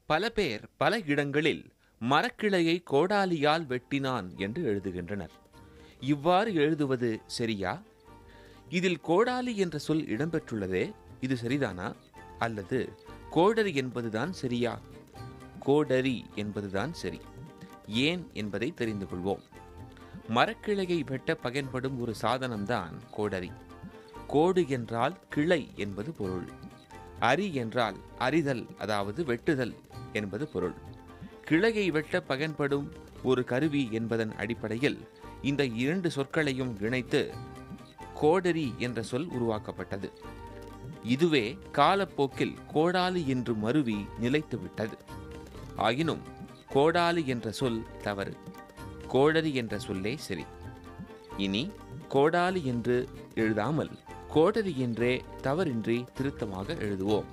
பல பேர் பல இடங்களில் மரக்கிளையை கோடாலியால் வெட்டினான் என்று எழுதுகின்றனர். இவ்வாறு எழுதுவது சரியா? இதில் கோடாலி என்ற சொல் இடம்பெற்றுள்ளதே, இது சரிதானா? அல்லது கோடரி என்பதுதான் சரியா? கோடரி என்பதுதான் சரி. ஏன் என்பதை தெரிந்து கொள்வோம். மரக்கிளையை வெட்ட பயன்படும் ஒரு சாதனம்தான் கோடரி. கோடு என்றால் கிளை என்பது பொருள். அரி என்றால் அறிதல், அதாவது வெட்டுதல் என்பது பொருள். கிளையை வெட்ட பயன்படும் ஒரு கருவி என்பதன் அடிப்படையில் இந்த இரண்டு சொற்களையும் இணைத்து கோடரி என்ற சொல் உருவாக்கப்பட்டது. இதுவே காலப்போக்கில் கோடாலி என்று மருவி நிலைத்துவிட்டது. ஆயினும் கோடாலி என்ற சொல் தவறு, கோடரி என்ற சொல்லே சரி. இனி கோடாலி என்று எழுதாமல் கோடரி என்றே தவறின்றி திருத்தமாக எழுதுவோம்.